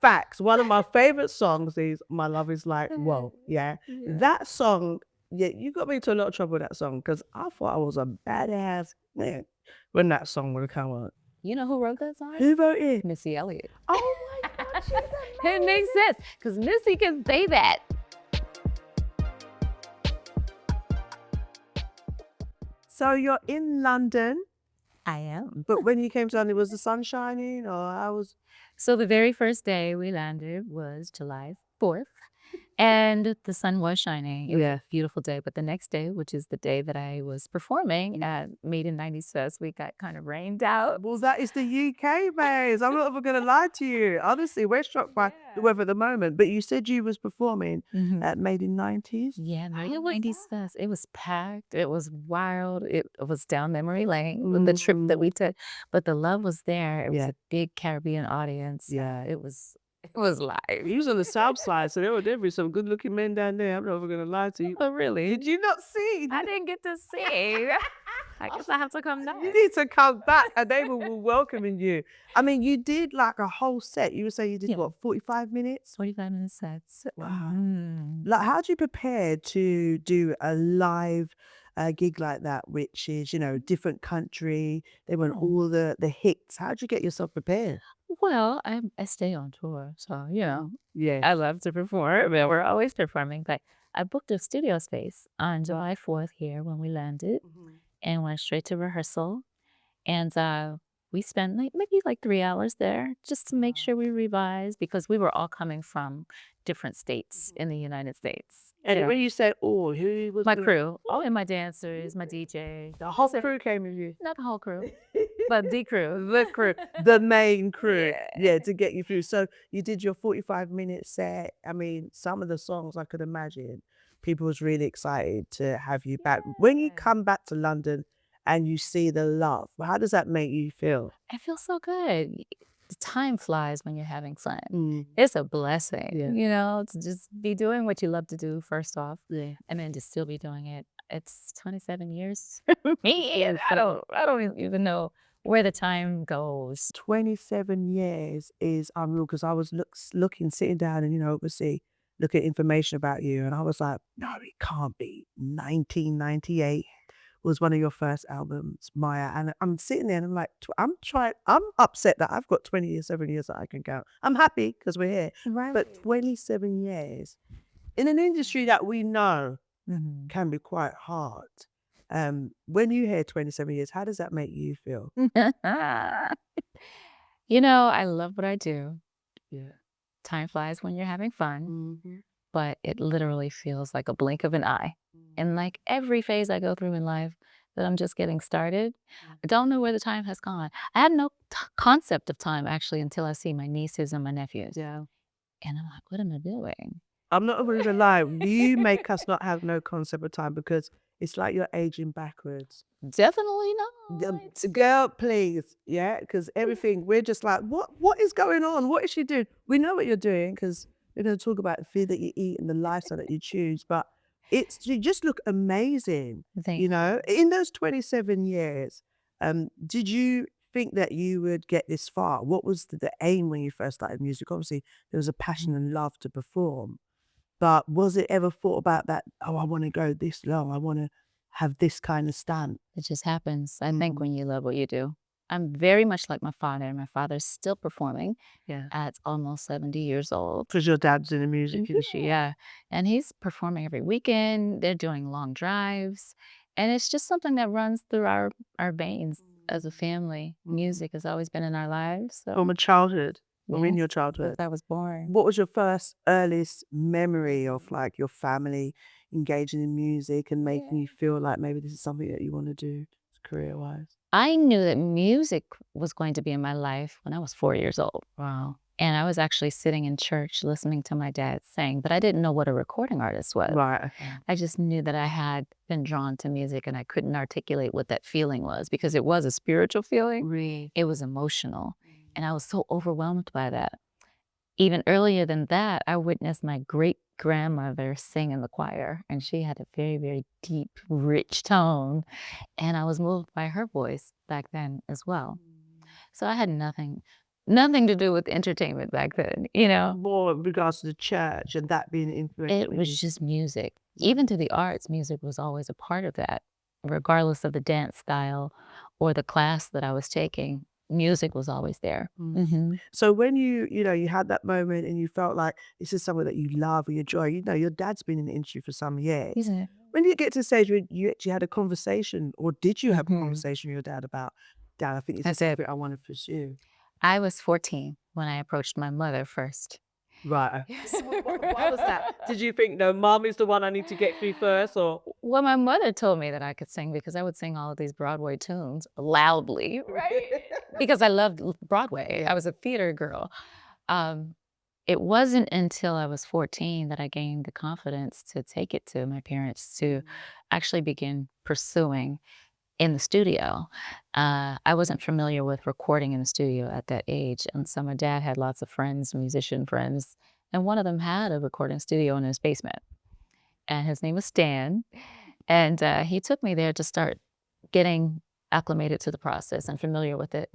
Facts. One of my favorite songs is "My Love Is Like Whoa." Yeah, Yeah. that song. Yeah, you got me into a lot of trouble with that song because I thought I was a badass man when that song would come on. You know who wrote that song? Who wrote it? Missy Elliott. Oh my God, she's It makes amazing. sense because Missy can say that. So you're in London, I am. but when you came to London, was the sun shining or I was? So the very first day we landed was July 4th. And the sun was shining. It was a beautiful day. But the next day, which is the day that I was performing at Made in 90s Fest, we got kind of rained out. Well, that is the UK, babes. I'm not even going to lie to you. Honestly, we're shocked by the weather at the moment. But you said you was performing at Made in 90s? Yeah, Made in 90s Fest. It was packed. It was wild. It was down memory lane, the trip that we took. But the love was there. It was a big Caribbean audience. Yeah. It was live. He was on the south side, so there would be some good looking men down there. I'm not even going to lie to you. Oh, really? Did you not see? I didn't get to see. I guess I have to come down. You need to come back and they were welcoming you. I mean, you did like a whole set. You would say you did what, 45 minutes? 45-minute sets. Wow. Like, how do you prepare to do a live gig like that, which is, different country? They want all the hits. How do you get yourself prepared? Well, I stay on tour, so Yeah. I love to perform. But we're always performing. But I booked a studio space on July 4th here when we landed, and went straight to rehearsal. And we spent maybe 3 hours there just to make sure we revised because we were all coming from different states in the United States. And when you say all, who was My crew, all of my dancers, my DJ, the whole crew came with you? not the whole crew, but the crew. The crew, the main crew, to get you through. So you did your 45-minute set. I mean, some of the songs I could imagine people was really excited to have you back. When you come back to London and you see the love, how does that make you feel? I feel so good. The time flies when you're having fun. It's a blessing, to just be doing what you love to do first off. Yeah. And then to still be doing it. It's 27 years for me. And I don't even know where the time goes. 27 years is unreal because I was looking, sitting down and, obviously look at information about you. And I was like, no, it can't be. 1998 was one of your first albums, Maya. And I'm sitting there and I'm like, I'm upset that I've got 27 years that I can count. I'm happy because we're here. Right. But 27 years in an industry that we know can be quite hard. When you hear 27 years, how does that make you feel? I love what I do. Yeah. Time flies when you're having fun, but it literally feels like a blink of an eye. And like every phase I go through in life that I'm just getting started, I don't know where the time has gone. I had no concept of time actually until I see my nieces and my nephews. Yeah. And I'm like, what am I doing? I'm not even gonna lie. You make us not have no concept of time because it's like you're aging backwards. Definitely not. Girl, please. Yeah, because everything, we're just like, what is going on? What is she doing? We know what you're doing because we're going to talk about the food that you eat and the lifestyle that you choose, but you just look amazing. Thank you. In those 27 years, did you think that you would get this far? What was the aim when you first started music? Obviously, there was a passion and love to perform, but was it ever thought about that, oh, I want to go this long, I want to have this kind of stamp? It just happens, I think, when you love what you do. I'm very much like my father. My father's still performing at almost 70 years old. Because your dad's in the music industry. Yeah. And he's performing every weekend. They're doing long drives. And it's just something that runs through our veins as a family. Music has always been in our lives. So. From a childhood, or in your childhood. Since I was born. What was your first earliest memory of like your family engaging in music and making you feel like maybe this is something that you want to do career-wise? I knew that music was going to be in my life when I was 4 years old. Wow. And I was actually sitting in church listening to my dad sing, but I didn't know what a recording artist was. Right. I just knew that I had been drawn to music and I couldn't articulate what that feeling was because it was a spiritual feeling. Really? It was emotional. And I was so overwhelmed by that. Even earlier than that, I witnessed my great-grandmother sing in the choir, and she had a very, very deep, rich tone, and I was moved by her voice back then as well. So I had Nothing to do with entertainment back then, you know? More in regards to the church and that being influential. It was just music. Even to the arts, music was always a part of that. Regardless of the dance style or the class that I was taking, music was always there. So when you had that moment and you felt like this is something that you love or you enjoy, your dad's been in the industry for some years. Yeah. When you get to the stage where you actually had a conversation, or did you have a conversation with your dad about, Dad, I think this is something I want to pursue? I was 14 when I approached my mother first. Right. So why was that? Did you think, no, Mom is the one I need to get through first, or? Well, my mother told me that I could sing because I would sing all of these Broadway tunes loudly, right? Because I loved Broadway. I was a theater girl. It wasn't until I was 14 that I gained the confidence to take it to my parents to actually begin pursuing in the studio. I wasn't familiar with recording in the studio at that age, and so my dad had lots of friends, musician friends, and one of them had a recording studio in his basement, and his name was Stan, and he took me there to start getting acclimated to the process and familiar with it,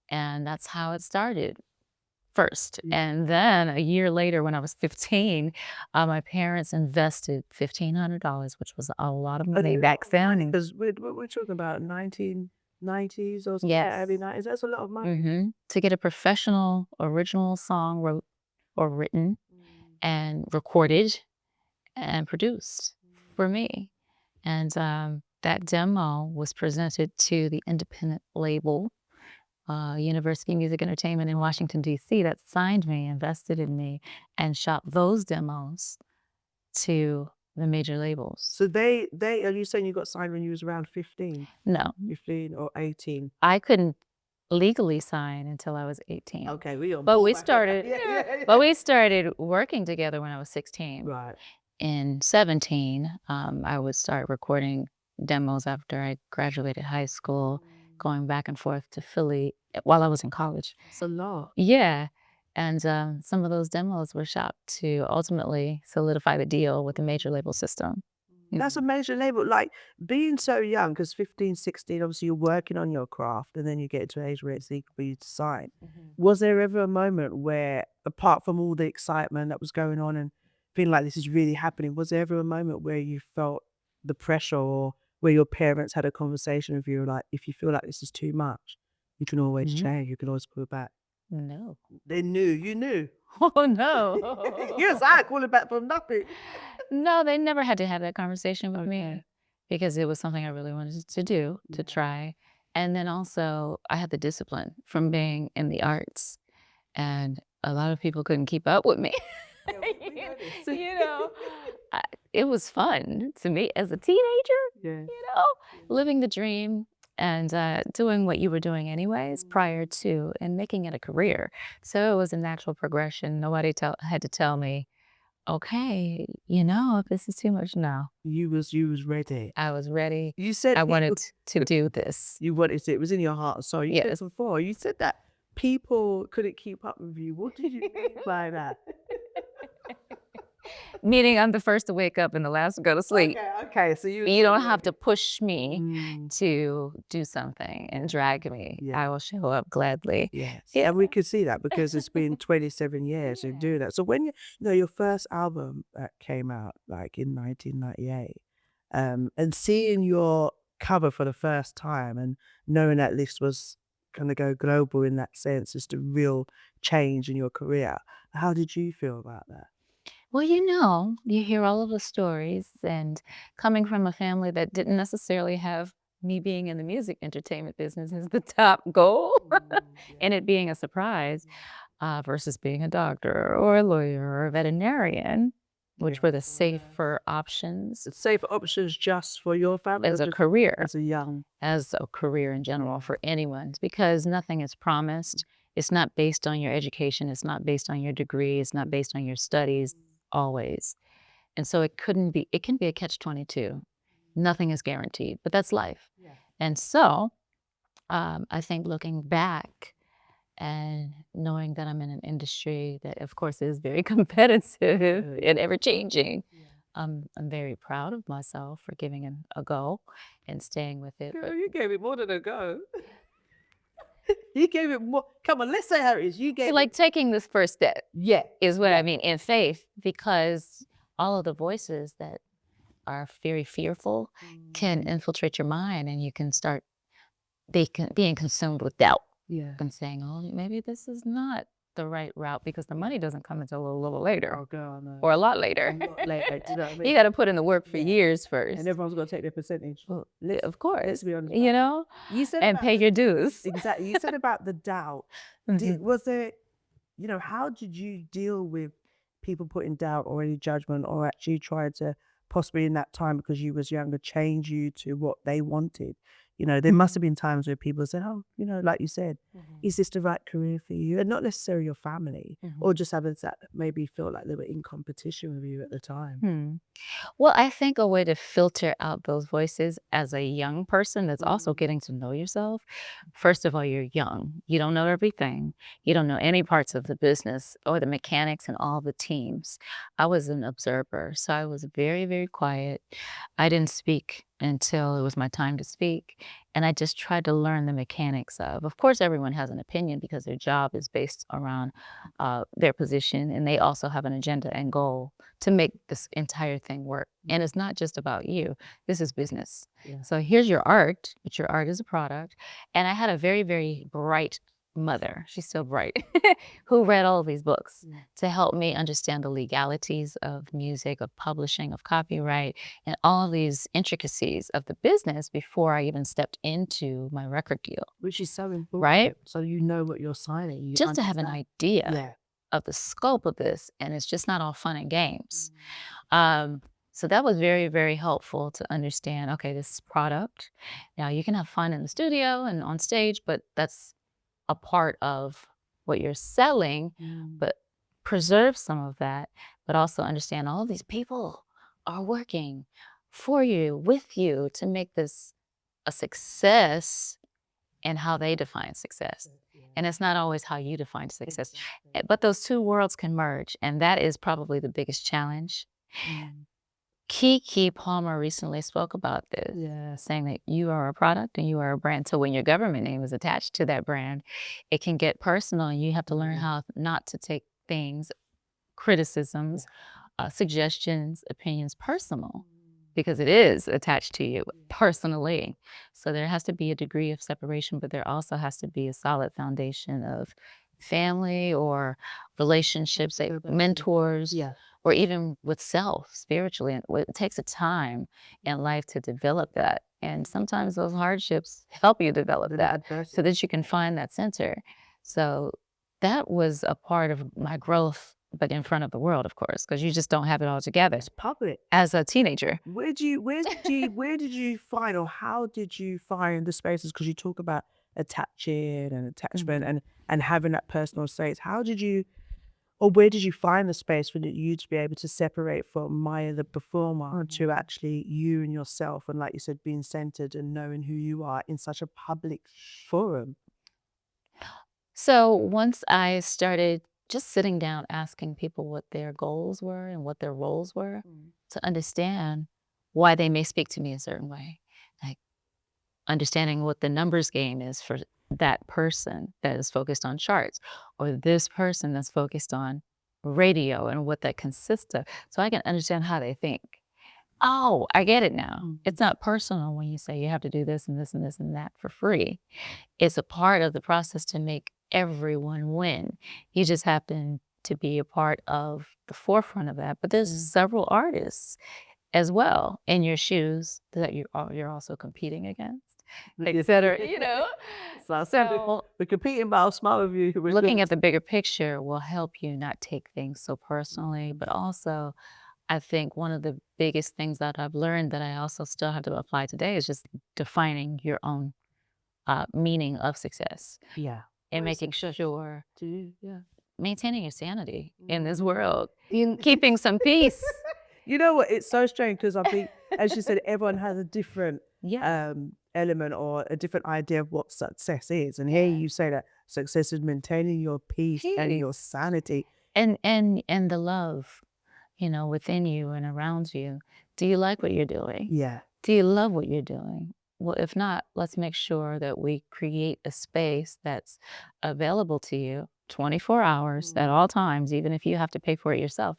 and that's how it started first. And then a year later, when I was 15, my parents invested $1,500, which was a lot of money back then. Because we're talking about 1990s or something, Yes. early 90s. That's a lot of money. To get a professional original song wrote or written and recorded and produced for me. And that demo was presented to the independent label, University Music Entertainment in Washington, D.C., that signed me, invested in me, and shot those demos to the major labels. So are you saying you got signed when you was around 15? No, 15 or 18? I couldn't legally sign until I was 18. Okay, But we started working together when I was 16. Right. In 17, I would start recording demos after I graduated high school, going back and forth to Philly while I was in college. It's a lot. Yeah. And some of those demos were shot to ultimately solidify the deal with the major label system. That's a major label. Like, being so young, because 15, 16, obviously you're working on your craft, and then you get to an age where it's equal for you to sign. Was there ever a moment where, apart from all the excitement that was going on and feeling like this is really happening, was there ever a moment where you felt the pressure, or where your parents had a conversation with you, like, if you feel like this is too much, you can always change, you can always pull it back? No. They knew, you knew. Oh, no. Yes, I call it back from nothing. No, they never had to have that conversation with me because it was something I really wanted to do, to try. And then also, I had the discipline from being in the arts, and a lot of people couldn't keep up with me. You know, it was fun to me as a teenager, living the dream and doing what you were doing anyways prior to, and making it a career. So it was a natural progression. Nobody had to tell me, okay, if this is too much now. You was ready. I was ready. You said I wanted to do this. You wanted to, it was in your heart and soul. You said before, you said that people couldn't keep up with you. What did you mean by that? Meaning I'm the first to wake up and the last to go to sleep. Okay. So you don't have to push me to do something and drag me. I will show up gladly. Yes. Yeah, and we could see that because it's been 27 years of doing that. So when your first album came out, like in 1998, and seeing your cover for the first time and knowing that this was going to go global in that sense, just a real change in your career, how did you feel about that? Well, you hear all of the stories, and coming from a family that didn't necessarily have me being in the music entertainment business as the top goal, and it being a surprise, versus being a doctor or a lawyer or a veterinarian, which were the safer options. Safer options just for your family? As a career. As a career in general for anyone, because nothing is promised. It's not based on your education. It's not based on your degree. It's not based on your studies, always. And so it can be a catch-22. Nothing is guaranteed, but that's life. And so I think looking back and knowing that I'm in an industry that, of course, is very competitive and ever-changing, I'm very proud of myself for giving it a go and staying with it. Girl, you gave it more than a go. You gave it more. Come on, let's say how it is. You gave Like taking this first step yeah, is what I mean in faith, because all of the voices that are very fearful can infiltrate your mind, and you can start being consumed with doubt yeah. and saying, oh, maybe this is not the right route, because the money doesn't come until a little later Oh, girl, no. or a lot later. A lot later, do you know what I mean? You got to put in the work for Yeah. years first. And everyone's got to take their percentage. Well, Let's of course, let's be honest. you know, You said and about pay your dues. exactly. You said about the doubt. Was there, you know, how did you deal with people putting doubt or any judgment, or actually try to possibly in that time because you was younger change you to what they wanted? You know, there must have been times where people said, "Oh, you know, like you said, is this the right career for you?" And not necessarily your family, or just others that maybe felt like they were in competition with you at the time. Well, I think a way to filter out those voices as a young person that's also getting to know yourself. First of all, you're young. You don't know everything. You don't know any parts of the business or the mechanics and all the teams. I was an observer, so I was very, very quiet. I didn't speak until it was my time to speak. And I just tried to learn the mechanics of course, everyone has an opinion because their job is based around their position, and they also have an agenda and goal to make this entire thing work. And it's not just about you. This is business. Yeah. So here's your art, but your art is a product. And I had a very, very bright mother, she's still bright, who read all of these books to help me understand the legalities of music, of publishing, of copyright, and all these intricacies of the business before I even stepped into my record deal. Which is so important, right? So you know what you're signing. You Just to have an understand. idea Yeah. of the scope of this, and it's just not all fun and games. So that was very, very helpful to understand, okay, this is product. Now you can have fun in the studio and on stage, but that's a part of what you're selling, but preserve some of that, but also understand all of these people are working for you, with you to make this a success and how they define success. And it's not always how you define success. But those two worlds can merge, and that is probably the biggest challenge. Kiki Palmer recently spoke about this, saying that you are a product and you are a brand. So when your government name is attached to that brand, it can get personal, and you have to learn how not to take things, criticisms, suggestions, opinions personal, because it is attached to you personally. So there has to be a degree of separation, but there also has to be a solid foundation of family or relationships, mentors, or even with self spiritually. And it takes a time in life to develop that. And sometimes those hardships help you develop that so that you can find that center. So that was a part of my growth, but in front of the world, of course, because you just don't have it all together. It's public. As a teenager. Where did you find, or how did you find the spaces? Because you talk about attaching and attachment and having that personal space. How did you, or where did you find the space for you to be able to separate from Maya the performer to actually you and yourself, and like you said, being centered and knowing who you are in such a public forum? So once I started just sitting down asking people what their goals were and what their roles were, to understand why they may speak to me a certain way, like understanding what the numbers game is for that person that is focused on charts, or this person that's focused on radio and what that consists of, so I can understand how they think. Oh, I get it now. It's not personal when you say you have to do this and this and this and that for free. It's a part of the process to make everyone win. You just happen to be a part of the forefront of that. But there's several artists as well in your shoes that you're also competing against, et cetera, you know? So we're competing, but I'll smile with you. looking at the bigger picture will help you not take things so personally, but also I think one of the biggest things that I've learned that I also still have to apply today is just defining your own meaning of success. Yeah. And making sure maintaining your sanity in this world, keeping some peace. You know what? It's so strange because I think, as you said, everyone has a different element or a different idea of what success is. And here you say that success is maintaining your peace and your sanity. And the love, you know, within you and around you. Do you like what you're doing? Yeah. Do you love what you're doing? well, if not, let's make sure that we create a space that's available to you 24 hours at all times, even if you have to pay for it yourself,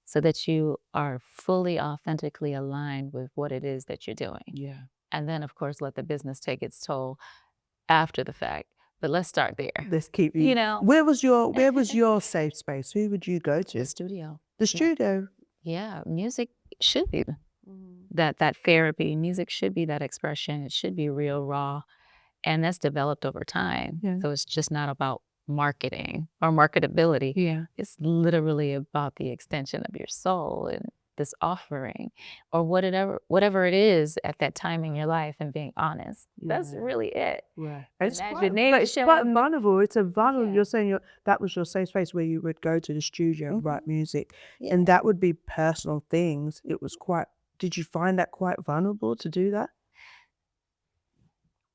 so that you are fully authentically aligned with what it is that you're doing. Yeah. And then, of course, let the business take its toll after the fact. But let's start there. Let's keep You know, Where was your safe space? Who would you go the to? studio. The studio. Yeah, music should be that therapy. Music should be that expression. It should be real, raw, and that's developed over time. Yeah. So it's just not about marketing or marketability. Yeah. It's literally about the extension of your soul and this offering or whatever it is at that time in your life and being honest. That's Yeah. really it. Right. It's quite Imagination. vulnerable. It's a vulnerable. Yeah. You're saying that was your safe space where you would go to the studio and write music, Yeah. and that would be personal things. It was quite. Did you find that quite vulnerable to do that?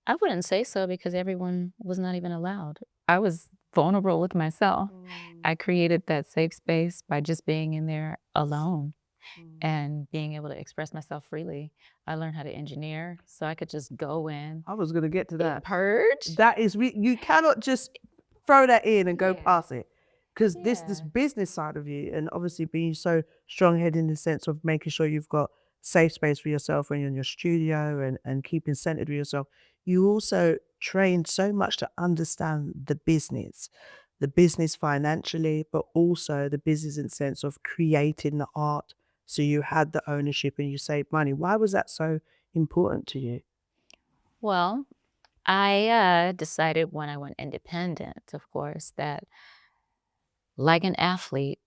I wouldn't say so because everyone was not even allowed. I was vulnerable with myself. I created that safe space by just being in there alone and being able to express myself freely. I learned how to engineer so I could just go in I was going to get to that. and purge. That is, you cannot just throw that in and go past it, because this Yeah. business side of you, and obviously being so strong-headed in the sense of making sure you've got safe space for yourself when you're in your studio and keeping centered with yourself. You also trained so much to understand the business financially, but also the business in the sense of creating the art. So you had the ownership and you saved money. Why was that so important to you? Well, I decided when I went independent, of course, that like an athlete,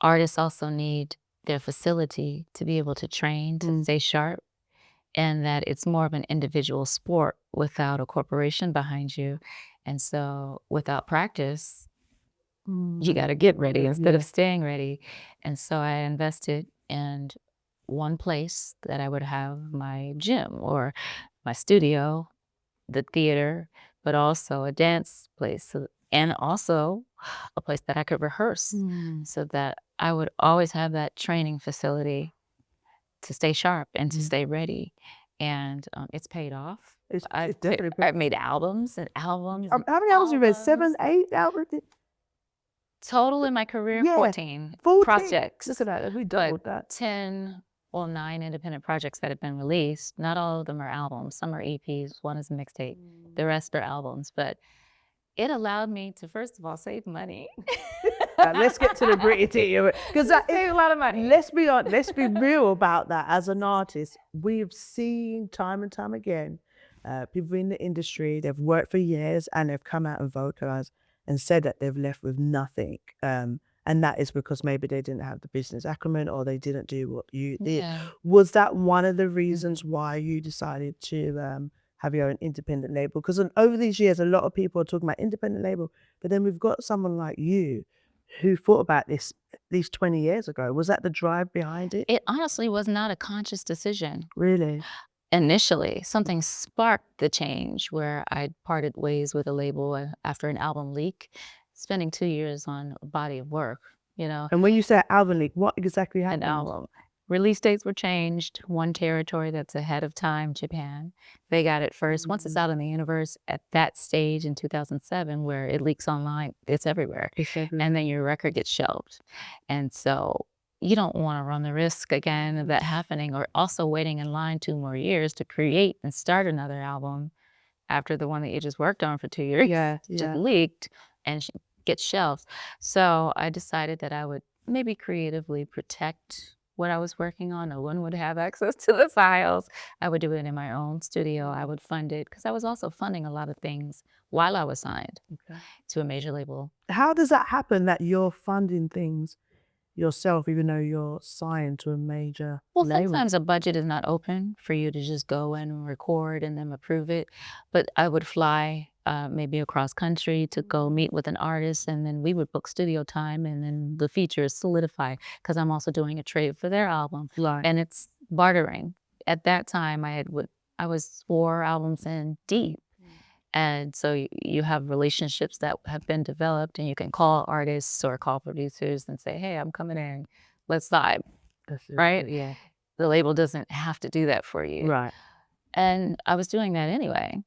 artists also need their facility to be able to train, to stay sharp, and that it's more of an individual sport without a corporation behind you. And so without practice, you got to get ready instead of staying ready. And so I invested in one place that I would have my gym or my studio, the theater, but also a dance place and also a place that I could rehearse so that I would always have that training facility to stay sharp and to stay ready. And it's paid off. It's I've definitely I've made albums and albums. How many albums you read? 7, 8 albums? Total in my career, Yeah, 14 14. projects. Look at that. We doubled that. 10, well, 9 independent projects that have been released. Not all of them are albums. Some are EPs. One is a mixtape. The rest are albums. But it allowed me to, first of all, save money. Let's get to the gritty tea, because that Save a lot of money. Let's be real about that. As an artist, we've seen time and time again, people in the industry, they've worked for years and they've come out and vocalized and said that they've left with nothing. And that is because maybe they didn't have the business acumen or they didn't do what you did. Yeah. Was that one of the reasons why you decided to have your own independent label? Because over these years, a lot of people are talking about independent label, but then we've got someone like you who thought about this at least 20 years ago. Was that the drive behind it? It honestly was not a conscious decision. Really? Initially, something sparked the change where I parted ways with a label after an album leak, spending 2 years on a body of work, And when you say album leak, what exactly happened? an album. Release dates were changed. One territory that's ahead of time, Japan, they got it first. Once it's out in the universe at that stage in 2007 where it leaks online, it's everywhere. And then your record gets shelved. And so you don't want to run the risk again of that happening or also waiting in line 2 more years to create and start another album after the one that you just worked on for 2 years just leaked and gets shelved. So I decided that I would maybe creatively protect what I was working on. No one would have access to the files. I would do it in my own studio. I would fund it because I was also funding a lot of things while I was signed to a major label. How does that happen that you're funding things yourself even though you're signed to a major Well, label? sometimes a budget is not open for you to just go and record and then approve it. But I would fly maybe across country to go meet with an artist, and then we would book studio time, and then the feature is solidified because I'm also doing a trade for their album, and it's bartering. At that time, I was 4 albums in deep. And so you have relationships that have been developed, and you can call artists or call producers and say, hey, I'm coming in, let's vibe, right? Yeah. The label doesn't have to do that for you. Right. And I was doing that anyway,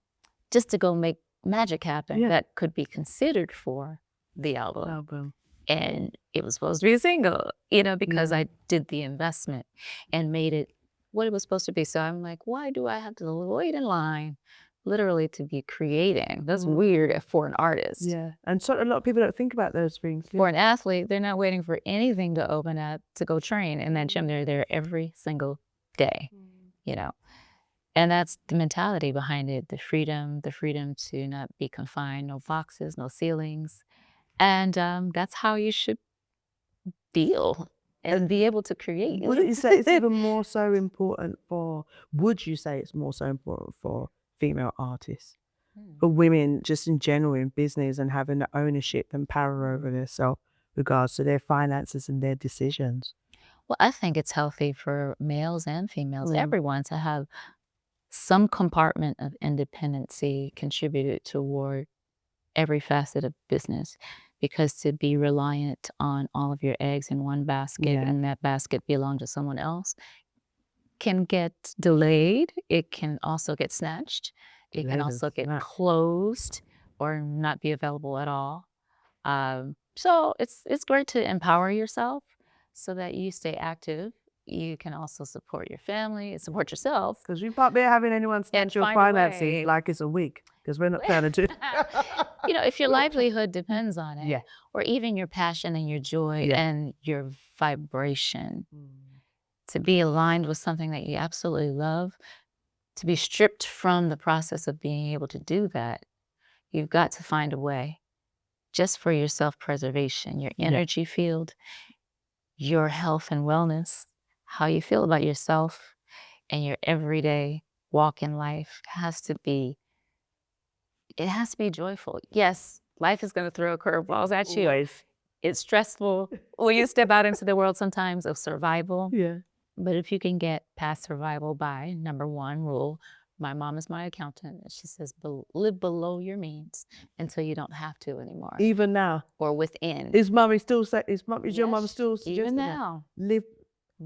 just to go make magic happen that could be considered for the album. And it was supposed to be a single, because I did the investment and made it what it was supposed to be. So I'm like, why do I have to wait in line literally to be creating? That's weird for an artist. Yeah. And so a lot of people don't think about those things. For an athlete, they're not waiting for anything to open up to go train in that gym. They're there every single day, And that's the mentality behind it, the freedom to not be confined, no boxes, no ceilings. And that's how you should feel and be able to create. Would you say it's even more so important would you say it's more so important for female artists? For women just in general in business and having the ownership and power over themselves regards to their finances and their decisions? Well, I think it's healthy for males and females, everyone, to have some compartment of independency contributed toward every facet of business, because to be reliant on all of your eggs in one basket and that basket belong to someone else can get delayed. It can also get snatched. It can also get closed or not be available at all. So it's great to empower yourself so that you stay active. You can also support your family, support yourself. Because you can't be having anyone snatch your finances like it's a week, because we're not trying to do if your livelihood depends on it, or even your passion and your joy and your vibration, to be aligned with something that you absolutely love, to be stripped from the process of being able to do that, you've got to find a way just for your self-preservation, your energy field, your health and wellness, how you feel about yourself and your everyday walk in life has to be joyful. Yes, life is going to throw curveballs at you. It's stressful when you step out into the world sometimes of survival. But if you can get past survival by number one rule, my mom is my accountant, and she says, live below your means until you don't have to anymore. Even now? Or within. Is your mom still suggesting even now? Live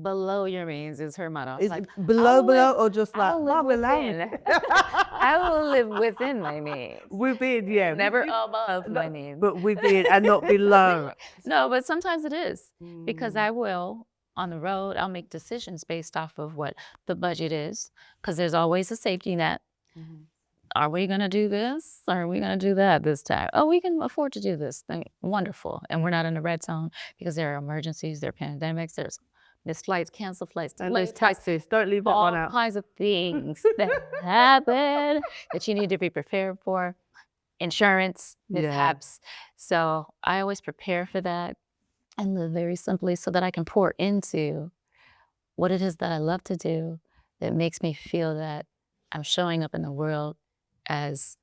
below your means is her motto. Is like, below or just like, Mom, I will live within my means. Within, Never above my means. But within and not below. No, but sometimes it is. Because I will, on the road, I'll make decisions based off of what the budget is. Because there's always a safety net. Are we going to do this? Or are we going to do that this time? Oh, we can afford to do this. Wonderful. And we're not in the red zone because there are emergencies, there are pandemics, there's missed flights, canceled flights, and there's taxes. Don't leave that one out. All kinds of things that happen that you need to be prepared for. Insurance, mishaps. So I always prepare for that and live very simply so that I can pour into what it is that I love to do that makes me feel that I'm showing up in the world as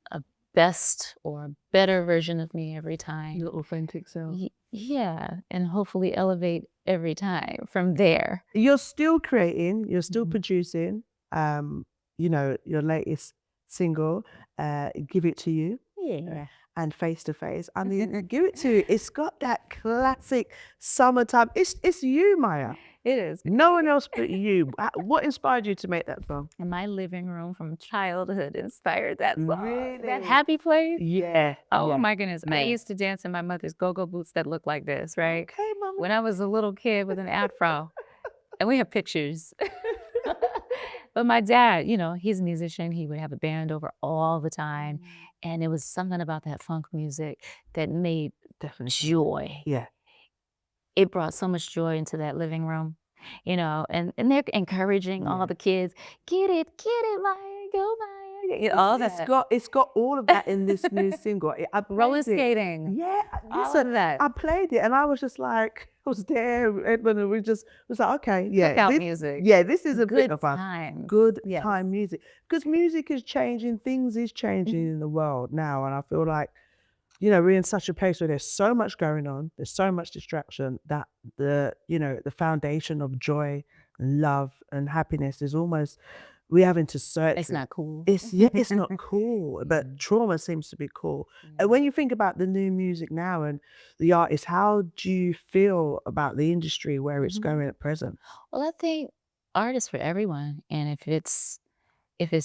a best or a better version of me every time. Your authentic self. And hopefully elevate every time from there. You're still creating, you're still producing, your latest single, Give It To You. And Face to Face. I mean, Give It To You. It's got that classic summertime. It's you, Maya. It is. No one else but you. What inspired you to make that song? In my living room from childhood inspired that song. Really? That happy place? Yeah. Oh my goodness. I used to dance in my mother's go-go boots that looked like this, right? Okay, Mama. When I was a little kid with an afro. And we have pictures. But my dad, he's a musician. He would have a band over all the time. And it was something about that funk music that made joy. Yeah. It brought so much joy into that living room, and they're encouraging all the kids, get it, Maya, go Maya. All that. It's got all of that in this new single. Roller skating. Yeah. All of that. I played it and I was just like, I was there, Edmund, and we just was like, okay, music. Yeah, this is a good bit of fun. Time. Good time music. Because music is changing, things is changing in the world now. And I feel like, we're in such a place where there's so much going on, there's so much distraction that the foundation of joy, love, and happiness is almost, we're having to search. It's not cool. It's not cool, but trauma seems to be cool. And when you think about the new music now and the artists, how do you feel about the industry where it's going at present? Well, I think art is for everyone, and if it's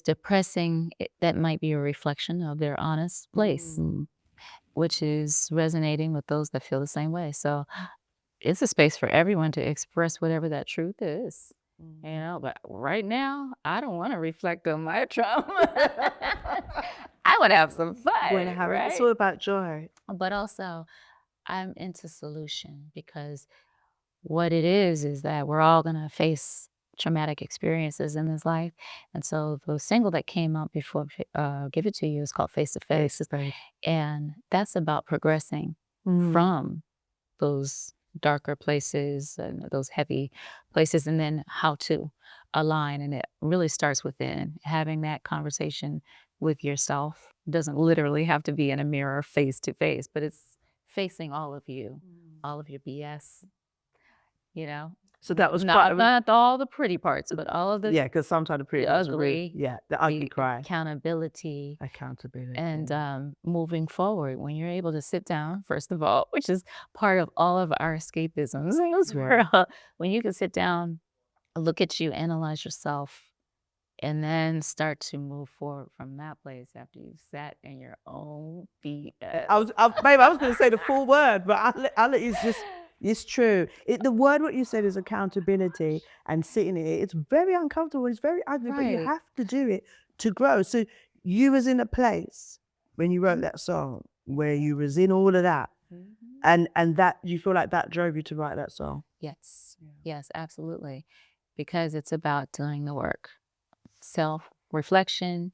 depressing, that might be a reflection of their honest place, which is resonating with those that feel the same way. So it's a space for everyone to express whatever that truth is. But right now, I don't want to reflect on my trauma. I want to have some fun, It's all about joy. But also, I'm into solution, because what it is that we're all going to face traumatic experiences in this life. And so the single that came out before Give It To You is called Face to Face. And that's about progressing from those darker places and those heavy places, and then how to align. And it really starts within, having that conversation with yourself. It doesn't literally have to be in a mirror face to face, but it's facing all of you, all of your BS, So that was not all the pretty parts, but all of the because sometimes the pretty parts are ugly, the ugly cry. accountability, Accountability. and moving forward. When you're able to sit down, first of all, which is part of all of our escapisms, when you can sit down, look at you, analyze yourself, and then start to move forward from that place after you've sat in your own BS. I was going to say the full word, but I'll let you just. It's true. The word what you said is accountability, and sitting in it. It's very uncomfortable. It's very ugly, but you have to do it to grow. So you was in a place when you wrote that song where you was in all of that, and that you feel like that drove you to write that song. Yes, yes, absolutely, because it's about doing the work, self-reflection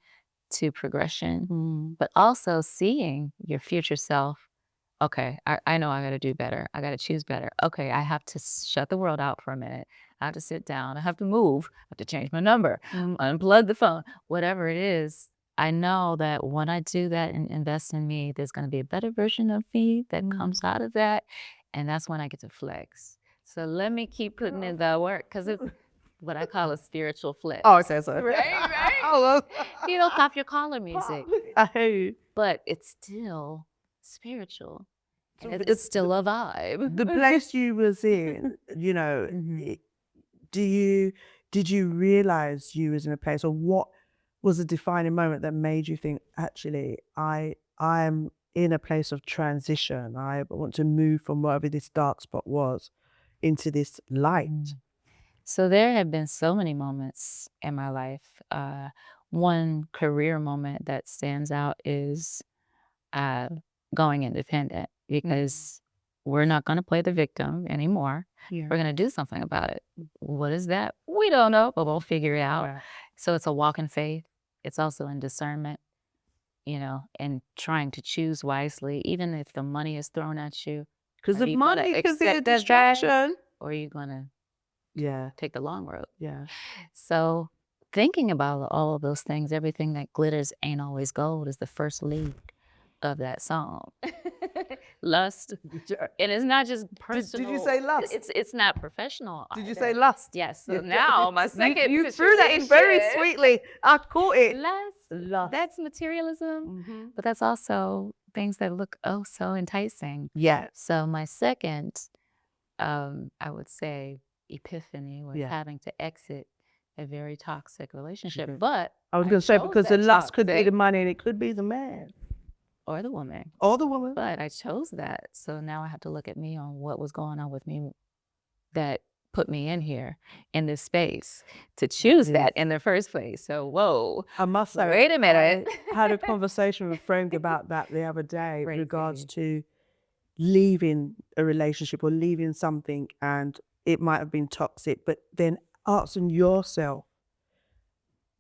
to progression, but also seeing your future self. Okay, I know I got to do better. I got to choose better. Okay, I have to shut the world out for a minute. I have to sit down. I have to move. I have to change my number, unplug the phone, whatever it is. I know that when I do that and invest in me, there's going to be a better version of me that comes out of that. And that's when I get to flex. So let me keep putting in the work, because it's what I call a spiritual flex. Oh, it says so. Right. You don't pop your collar music. I hear you. But it's still spiritual. It's still a vibe. The place you was in, did you realize you was in a place, or what was a defining moment that made you think, actually, I'm in a place of transition. I want to move from whatever this dark spot was into this light. So there have been so many moments in my life. One career moment that stands out is going independent, because we're not going to play the victim anymore. We're going to do something about it. What is that? We don't know, but we'll figure it out. Right. So it's a walk in faith. It's also in discernment, and trying to choose wisely, even if the money is thrown at you. Because the money could be a distraction. Or are you going to take the long road? Yeah. So thinking about all of those things, everything that glitters ain't always gold, is the first lead of that song. Lust. And it's not just personal. Did you say lust? It's not professional. Did you say lust? Yes. So now my second you threw that in very sweetly. I caught it. Lust. That's materialism, but that's also things that look so enticing. Yeah. So my second, I would say, epiphany was having to exit a very toxic relationship. But I was going to say, because the lust could be the money and it could be the man. Or the woman. Or the woman. But I chose that. So now I have to look at me on what was going on with me that put me in here, in this space, to choose that in the first place. So, whoa. I must say, wait a minute. I had a conversation with a friend about that the other day in regards to leaving a relationship or leaving something, and it might have been toxic, but then asking yourself,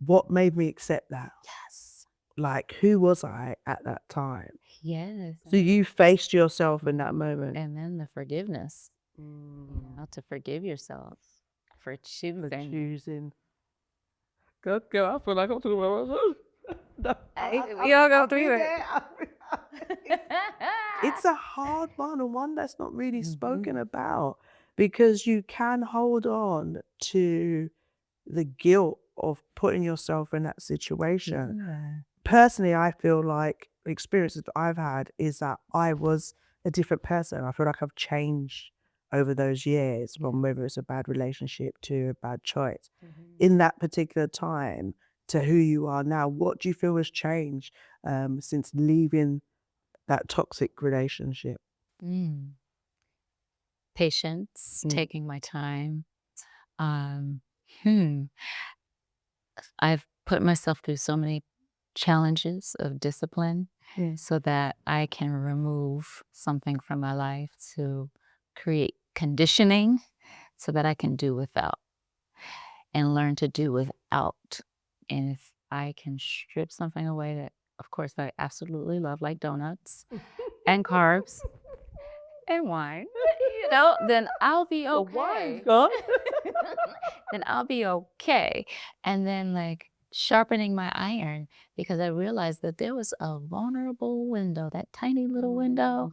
what made me accept that? Yes. Like, who was I at that time? Yes. So you faced yourself in that moment. And then the forgiveness. To forgive yourself for choosing. Go, I feel like I'm talking about we all go through it. It's a hard one, and one that's not really spoken about, because you can hold on to the guilt of putting yourself in that situation. Personally, I feel like the experiences that I've had is that I was a different person. I feel like I've changed over those years, from whether it's a bad relationship to a bad choice, in that particular time to who you are now, what do you feel has changed since leaving that toxic relationship? Mm. Patience, taking my time. Um, hmm. I've put myself through so many challenges of discipline so that I can remove something from my life to create conditioning so that I can do without and learn to do without. And if I can strip something away that, of course, I absolutely love, like donuts and carbs and wine, then I'll be The wine's okay. gone. Then I'll be okay. And then, like, sharpening my iron because I realized that there was a vulnerable window, that tiny little window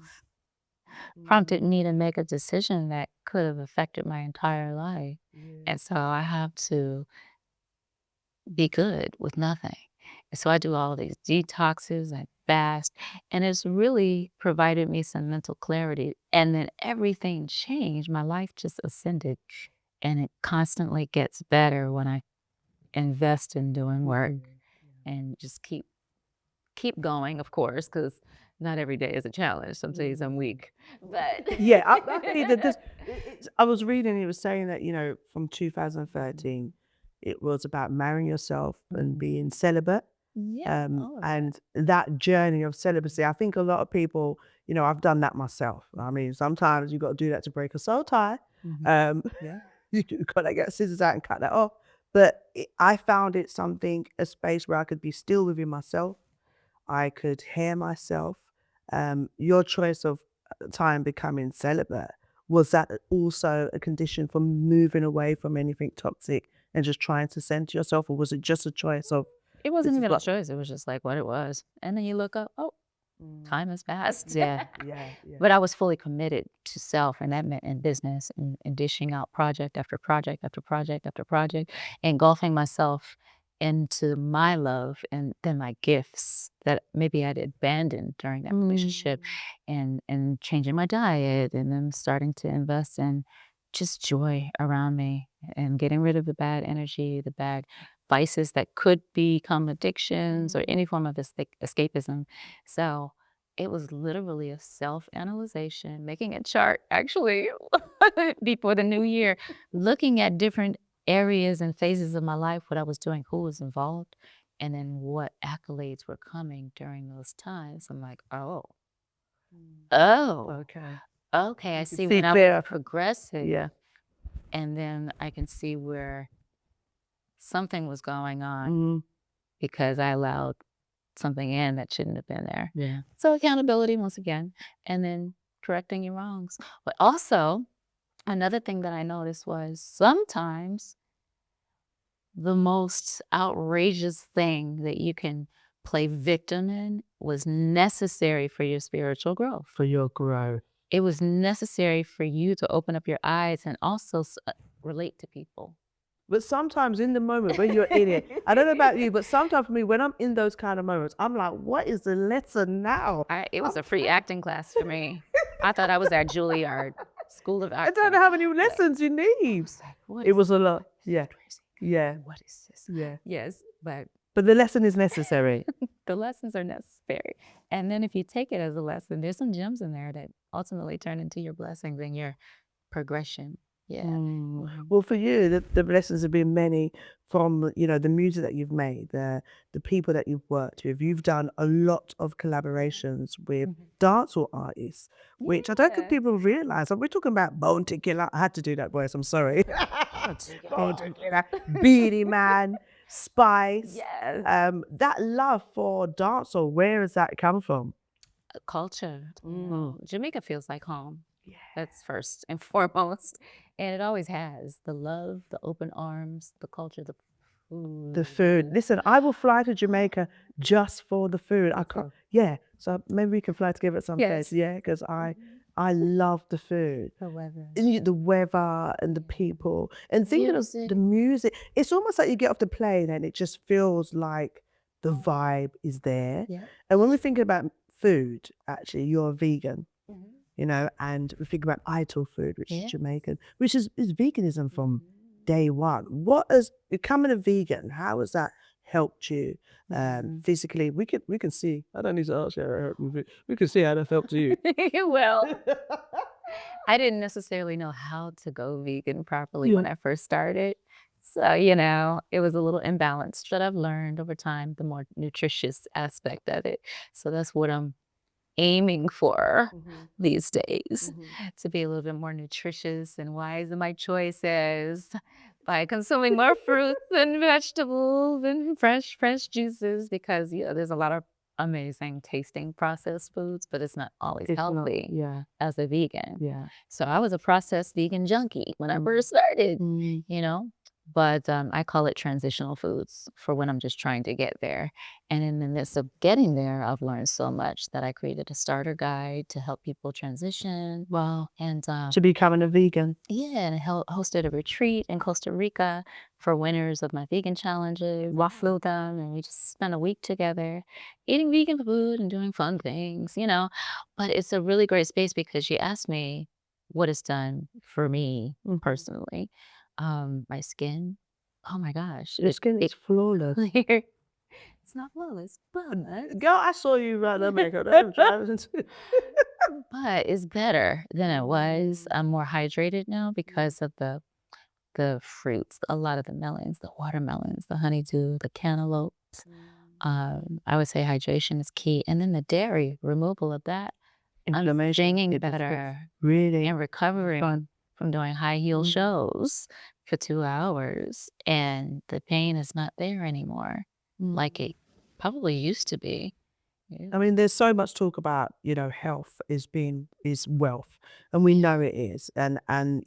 prompted me to make a decision that could have affected my entire life. And so I have to be good with nothing. And so I do all these detoxes, I fast, and it's really provided me some mental clarity. And then everything changed. My life just ascended, and it constantly gets better when I invest in doing work and just keep going, of course, because not every day is a challenge. Some days I'm weak, but Yeah, I hear that this. I was reading. It was saying that from 2013, it was about marrying yourself and being celibate. yeah, all of that. And that journey of celibacy, I think a lot of people, I've done that myself. I mean, sometimes you got to do that to break a soul tie. Yeah. You got to get scissors out and cut that off. But I found it a space where I could be still within myself. I could hear myself. Your choice of at the time becoming celibate, was that also a condition for moving away from anything toxic and just trying to center yourself, or was it just a choice of It this wasn't is even a what? choice. It was just like what it was. And then you look up, oh, time has passed. Yeah, yeah, yeah. But I was fully committed to self, and that meant in business and dishing out project after project after project after project, engulfing myself into my love and then my gifts that maybe I'd abandoned during that relationship and changing my diet and then starting to invest in just joy around me and getting rid of the bad energy, the bad vices that could become addictions or any form of escapism. So it was literally a self-analyzation, making a chart actually before the new year, looking at different areas and phases of my life, what I was doing, who was involved, and then what accolades were coming during those times. I'm like, oh, Okay. okay, I You could see see when I was clear. progressing, Yeah. and then I can see where something was going on Mm. because I allowed something in that shouldn't have been there. Yeah. So accountability once again, and then correcting your wrongs. But also, another thing that I noticed was sometimes the most outrageous thing that you can play victim in was necessary for your spiritual growth. For your growth. It was necessary for you to open up your eyes and also relate to people. But sometimes in the moment when you're in it, I don't know about you, but sometimes for me, when I'm in those kind of moments, I'm like, what is the lesson now? It was a free acting class for me. I thought I was at Juilliard School of I don't Acting. know how many Like, lessons you need. was like, what It is was a this? lot. This is Yeah. crazy. Yeah. What is this? Yeah. Yes, but But the lesson is necessary. the lessons are necessary. And then if you take it as a lesson, there's some gems in there that ultimately turn into your blessings and your progression. Yeah. Well, for you, the lessons have been many from, the music that you've made, the people that you've worked with. You've done a lot of collaborations with dancehall artists, which I don't think people realize. And we're talking about Bone Tequila. I had to do that voice. I'm sorry. Bone Tequila, Beanie Man, Spice. Yes. That love for dancehall, where has that come from? Culture. Jamaica feels like home. Yeah. That's first and foremost. And it always has. The love, the open arms, the culture, the food. The food. Listen, I will fly to Jamaica just for the food. I can't. Yeah. So maybe we can fly together at some place. Yes. Yeah, because I love the food. The weather. And the weather and the people. And thinking of the music, it's almost like you get off the plane and it just feels like the vibe is there. Yeah. And when we're thinking about food, actually, you're a vegan. and we think about Ital food, which is Yeah. Jamaican, which is veganism from day one. What has becoming a vegan? How has that helped you physically? We can see. I don't need to ask you. We can see how that helped you. Well, I didn't necessarily know how to go vegan properly when I first started. So, it was a little imbalanced, but I've learned over time the more nutritious aspect of it. So that's what I'm aiming for these days, to be a little bit more nutritious and wise in my choices by consuming more fruits and vegetables and fresh juices because there's a lot of amazing tasting processed foods, but it's not always healthy as a vegan. Yeah. So I was a processed vegan junkie when I first started, but I call it transitional foods for when I'm just trying to get there. And in the midst of getting there, I've learned so much that I created a starter guide to help people transition. Wow. And To becoming a vegan. yeah, and I hosted a retreat in Costa Rica for winners of my vegan challenges. I flew them and we just spent a week together eating vegan food and doing fun things, But it's a really great space because she asked me what it's done for me personally. My skin, oh my gosh. Your skin is flawless. Clear. It's not flawless, but Girl, I saw you right there, makeup. but it's better than it was. I'm more hydrated now because of the fruits, a lot of the melons, the watermelons, the honeydew, the cantaloupes. I would say hydration is key. And then the dairy, removal of that. I'm singing better. Really? And recovering from doing high heel shows for 2 hours. And the pain is not there anymore like it probably used to be. I mean, there's so much talk about, health is wealth, and we know it is. And on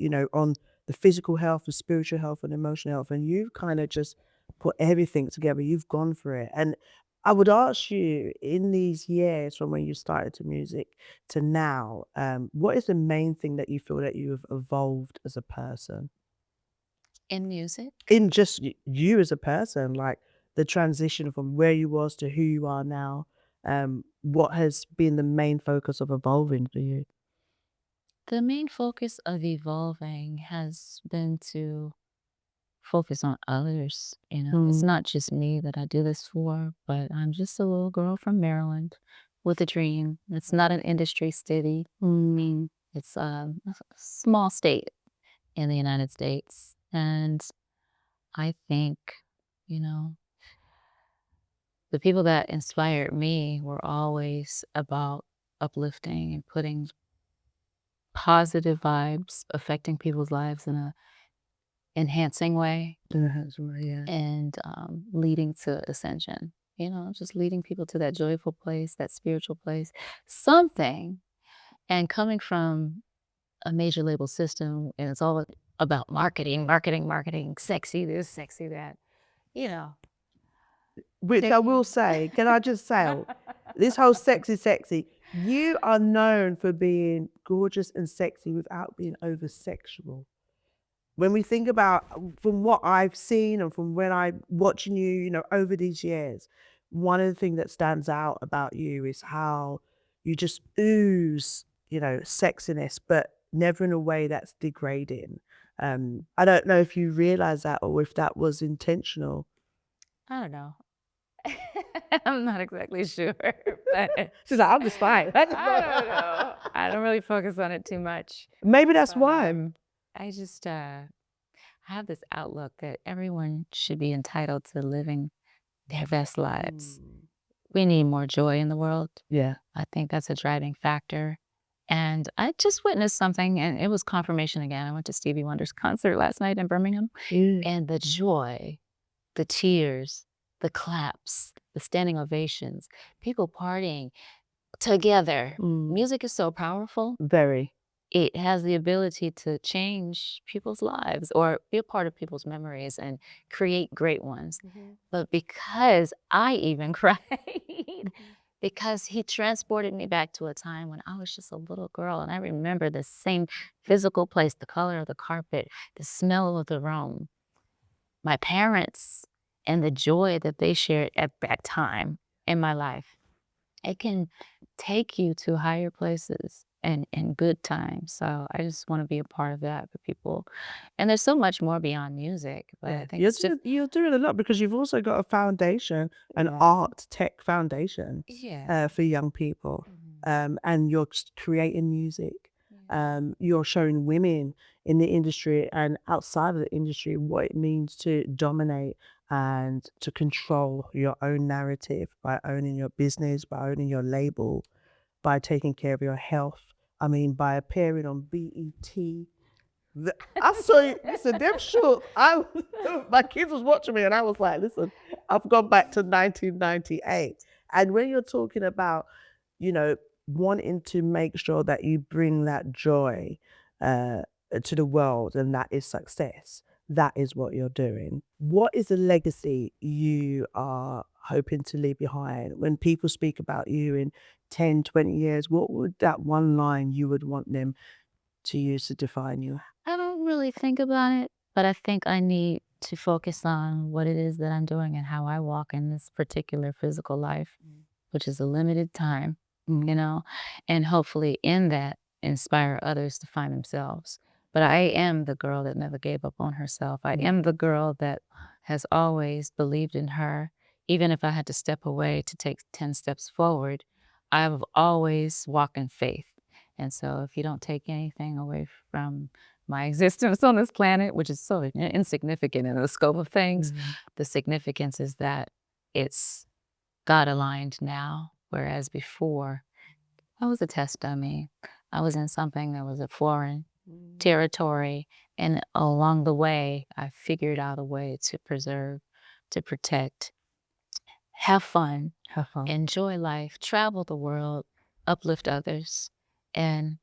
the physical health, the spiritual health, and emotional health, and you kind of just put everything together. You've gone for it. And I would ask you, in these years from when you started to music to now, what is the main thing that you feel that you've evolved as a person? In music? In just you as a person, like the transition from where you was to who you are now. What has been the main focus of evolving for you? The main focus of evolving has been to focus on others. It's not just me that I do this for, but I'm just a little girl from Maryland with a dream. It's not an industry city. It's a small state in the United States. And I think, the people that inspired me were always about uplifting and putting positive vibes, affecting people's lives in a enhancing way Yeah. and leading to ascension. Just leading people to that joyful place, that spiritual place, something. And coming from a major label system, and it's all about marketing, sexy this, sexy that, you know. Which I will say, can I just say, this whole sexy, you are known for being gorgeous and sexy without being over sexual. When we think about, from what I've seen and from when I'm watching you, over these years, one of the things that stands out about you is how you just ooze, sexiness, but never in a way that's degrading. I don't know if you realize that or if that was intentional. I don't know. I'm not exactly sure, but She's like, I'm just fine. I don't know. I don't really focus on it too much. Maybe that's But, why. I just have this outlook that everyone should be entitled to living their best lives. We need more joy in the world. Yeah. I think that's a driving factor. And I just witnessed something, and it was confirmation again. I went to Stevie Wonder's concert last night in Birmingham, and the joy, the tears, the claps, the standing ovations, people partying together. Music is so powerful. Very. It has the ability to change people's lives or be a part of people's memories and create great ones. But because I even cried, because he transported me back to a time when I was just a little girl. And I remember the same physical place, the color of the carpet, the smell of the room, my parents, and the joy that they shared at that time in my life. It can take you to higher places and good times. So I just want to be a part of that for people. And there's so much more beyond music, but I think it's just You're doing a lot because you've also got a foundation, an yeah. art tech foundation Yeah. for young people. And you're creating music. Yeah. You're showing women in the industry and outside of the industry what it means to dominate and to control your own narrative by owning your business, by owning your label, by taking care of your health. I mean, by appearing on BET. I saw you. Listen, them shorts. My kids was watching me, and I was like, "Listen, I've gone back to 1998." And when you're talking about, you know, wanting to make sure that you bring that joy uh, to the world, and that is success. That is what you're doing. What is the legacy you are hoping to leave behind? When people speak about you in 10, 20 years, what would that one line you would want them to use to define you? I don't really think about it, but I think I need to focus on what it is that I'm doing and how I walk in this particular physical life, which is a limited time, you know, and hopefully in that inspire others to find themselves. But I am the girl that never gave up on herself. I am the girl that has always believed in her. Even if I had to step away to take 10 steps forward, I've always walked in faith. And so if you don't take anything away from my existence on this planet, which is so insignificant in the scope of things, the significance is that it's God aligned now, whereas before I was a test dummy. I was in something that was a foreign territory, and along the way, I figured out a way to preserve, to protect, have fun, Have fun. enjoy life, travel the world, uplift others, and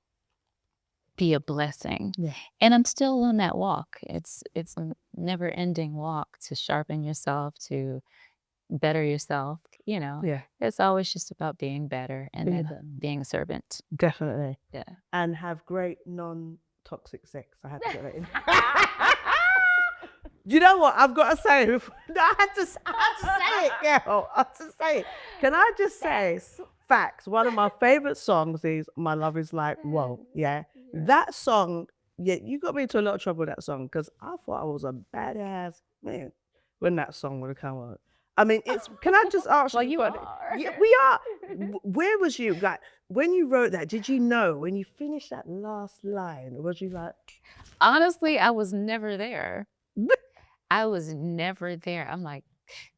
be a blessing. Yeah. And I'm still on that walk. It's a never ending walk to sharpen yourself, to better yourself, you know. Yeah, It's always just about being better and Being then better. being a servant. definitely. Yeah. And have great non-toxic sex. I had to get that in. You know what? I've got to say, I had to say it, girl. I had to say it. Can I just say, facts? One of my favorite songs is "My Love Is Like Whoa." Yeah, that song. Yeah, you got me into a lot of trouble with that song because I thought I was a badass man when that song would have come out. I mean, it's. Can I just ask Well, you? you funny- are. Yeah, we are. Where was you? Like when you wrote that, did you know when you finished that last line? Was you like, Honestly, I was never there. I was never there. I'm like,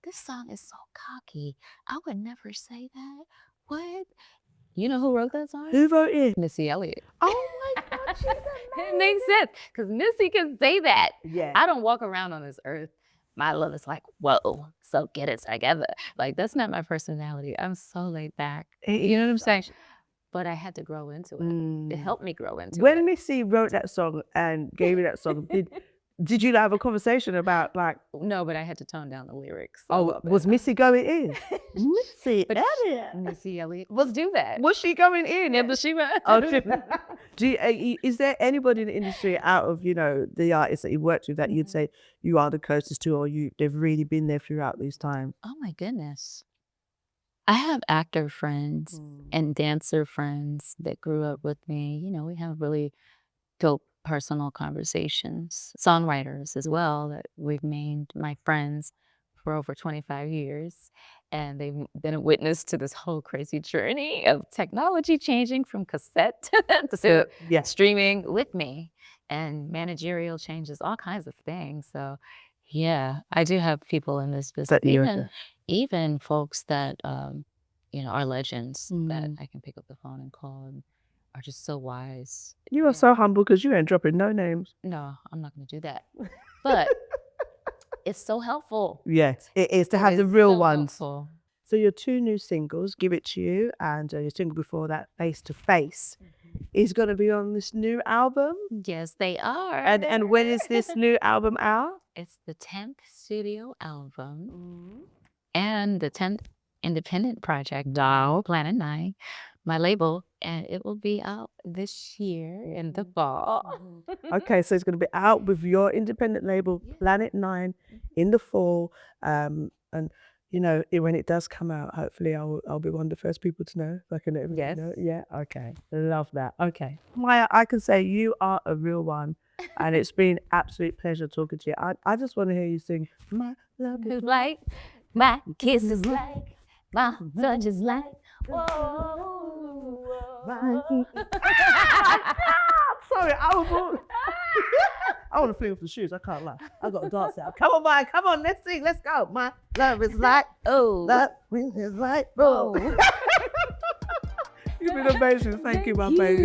this song is so cocky. I would never say that. What? You know who wrote that song? who wrote it? Missy Elliott. Oh my God, she's It makes sense because Missy can say that. Yeah. I don't walk around on this earth. My love is like, whoa, so get it together. Like, that's not my personality. I'm so laid back. You know what I'm saying? But I had to grow into it. It helped me grow into it. When Missy wrote that song and gave you that song, did you have a conversation about like, No, but I had to tone down the lyrics. was Missy going in? Missy Elliott. Missy Elliott? Let's do that. Was she going in? Yeah, but she was. Is there anybody in the industry out of, the artists that you worked with that you'd say you are the closest to, or they've really been there throughout these times? Oh my goodness. I have actor friends and dancer friends that grew up with me. You know, we have really dope personal conversations. Songwriters as well that we've made my friends for over 25 years. And they've been a witness to this whole crazy journey of technology changing from cassette to Yeah. streaming with me and managerial changes, all kinds of things. So yeah, I do have people in this business, That you- even folks that are legends that I can pick up the phone and call and are just so wise. You are so humble because you ain't dropping no names. No, I'm not going to do that. But it's so helpful. Yes, it is to have It the is real so ones. helpful. So your two new singles, Give It To You, and your single before that, Face to Face, is going to be on this new album. Yes, they are. And when is this new album out? It's the 10th studio album and the 10th independent project, Planet 9, my label, and it will be out this year in the fall. Okay, so it's going to be out with your independent label, Planet 9, in the fall. And you know, when it does come out, hopefully I'll be one of the first people to know. So I can let everybody Yes. know. Yeah. Okay. Love that. Okay. Maya, I can say you are a real one, and it's been absolute pleasure talking to you. I just want to hear you sing. My love is Like my kiss is like my touch is like. Whoa. Sorry, I was all... I want to fling off the shoes. I can't lie. I got to dance out. Come on, Maya. Come on. Let's sing. Let's go. My love is like. Oh. Love is like. Oh. You've been amazing. Thank you, my baby.